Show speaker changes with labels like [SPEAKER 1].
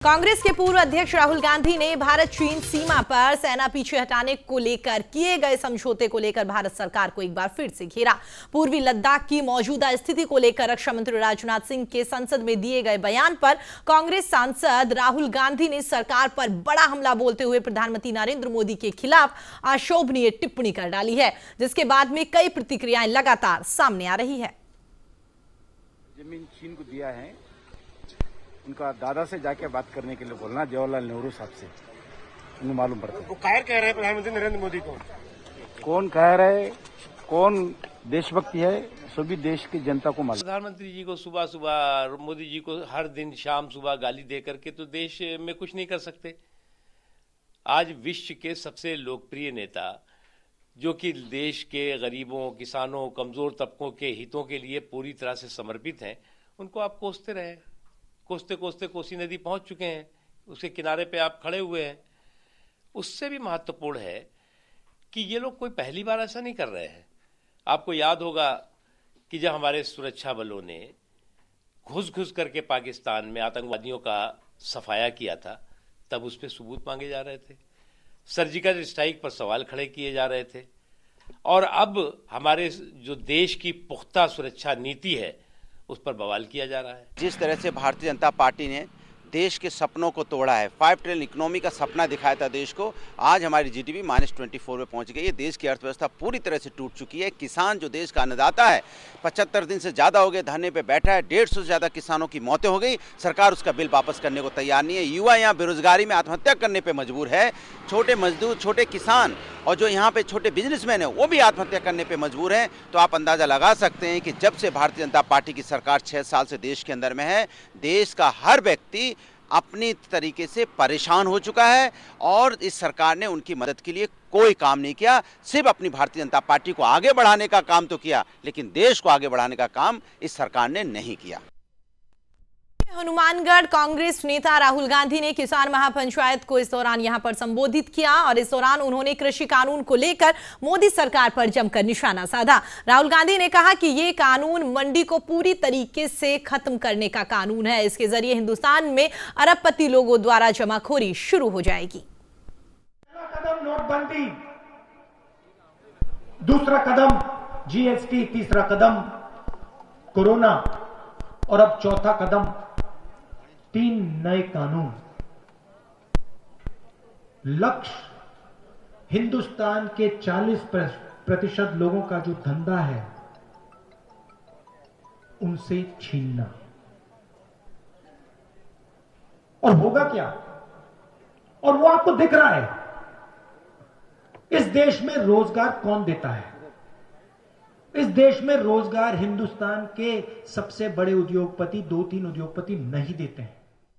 [SPEAKER 1] कांग्रेस के पूर्व अध्यक्ष राहुल गांधी ने भारत चीन सीमा पर सेना पीछे हटाने को लेकर किए गए समझौते को लेकर भारत सरकार को एक बार फिर से घेरा। पूर्वी लद्दाख की मौजूदा स्थिति को लेकर रक्षा मंत्री राजनाथ सिंह के संसद में दिए गए बयान पर कांग्रेस सांसद राहुल गांधी ने सरकार पर बड़ा हमला बोलते हुए प्रधानमंत्री नरेंद्र मोदी के खिलाफ अशोभनीय टिप्पणी कर डाली है, जिसके बाद में कई प्रतिक्रियाएं लगातार सामने आ रही है।
[SPEAKER 2] जमीन चीन को दिया है, उनका दादा से जाके बात करने के लिए बोलना, जवाहरलाल नेहरू साहब से, उनको मालूम पड़ता है।
[SPEAKER 3] वो कायर कह रहे हैं प्रधानमंत्री नरेंद्र मोदी को।
[SPEAKER 2] कौन कह रहे, कौन देशभक्ति है, सभी देश की जनता को मालूम।
[SPEAKER 4] प्रधानमंत्री जी को सुबह सुबह, मोदी जी को हर दिन शाम सुबह गाली दे करके तो देश में कुछ नहीं कर सकते। आज विश्व के सबसे लोकप्रिय नेता, जो कि देश के गरीबों, किसानों, कमजोर तबकों के हितों के लिए पूरी तरह से समर्पित हैं, उनको आप कोसते रहे। कोसते कोसते कोसी नदी पहुंच चुके हैं, उसके किनारे पे आप खड़े हुए हैं। उससे भी महत्वपूर्ण है कि ये लोग कोई पहली बार ऐसा नहीं कर रहे हैं। आपको याद होगा कि जब हमारे सुरक्षा बलों ने घुस घुस करके पाकिस्तान में आतंकवादियों का सफाया किया था, तब उस पर सबूत मांगे जा रहे थे, सर्जिकल स्ट्राइक पर सवाल खड़े किए जा रहे थे, और अब हमारे जो देश की पुख्ता सुरक्षा नीति है उस पर बवाल किया जा रहा है।
[SPEAKER 5] जिस तरह से भारतीय जनता पार्टी ने देश के सपनों को तोड़ा है, 5 ट्रिलियन इकोनॉमी का सपना दिखाया था देश को, आज हमारी जीडीपी -24 में पहुंच गई है। देश की अर्थव्यवस्था पूरी तरह से टूट चुकी है। किसान जो देश का अन्नदाता है, 75 दिन से ज़्यादा हो गए धरने पे बैठा है। 150 से ज़्यादा किसानों की मौतें हो गई, सरकार उसका बिल वापस करने को तैयार नहीं है। युवा यहाँ बेरोजगारी में आत्महत्या करने पर मजबूर है। छोटे मजदूर, छोटे किसान और जो यहाँ पे छोटे बिजनेसमैन है, वो भी आत्महत्या करने पे मजबूर हैं। तो आप अंदाजा लगा सकते हैं कि जब से भारतीय जनता पार्टी की सरकार 6 साल से देश के अंदर में है, देश का हर व्यक्ति अपनी तरीके से परेशान हो चुका है, और इस सरकार ने उनकी मदद के लिए कोई काम नहीं किया। सिर्फ अपनी भारतीय जनता पार्टी को आगे बढ़ाने का काम तो किया, लेकिन देश को आगे बढ़ाने का काम इस सरकार ने नहीं किया।
[SPEAKER 1] हनुमानगढ़ कांग्रेस नेता राहुल गांधी ने किसान महापंचायत को इस दौरान यहां पर संबोधित किया, और इस दौरान उन्होंने कृषि कानून को लेकर मोदी सरकार पर जमकर निशाना साधा। राहुल गांधी ने कहा कि ये कानून मंडी को पूरी तरीके से खत्म करने का कानून है। इसके जरिए हिंदुस्तान में अरबपति लोगों द्वारा जमाखोरी शुरू हो जाएगी।
[SPEAKER 3] पहला कदम नोटबंदी, दूसरा कदम जीएसटी, तीसरा कदम कोरोना, और अब चौथा कदम 3 नए कानून। लक्ष्य हिंदुस्तान के 40% लोगों का जो धंधा है उनसे छीनना। और होगा क्या, और वो आपको दिख रहा है। इस देश में रोजगार कौन देता है? इस देश में रोजगार हिंदुस्तान के सबसे बड़े उद्योगपति, 2-3 उद्योगपति नहीं देते हैं।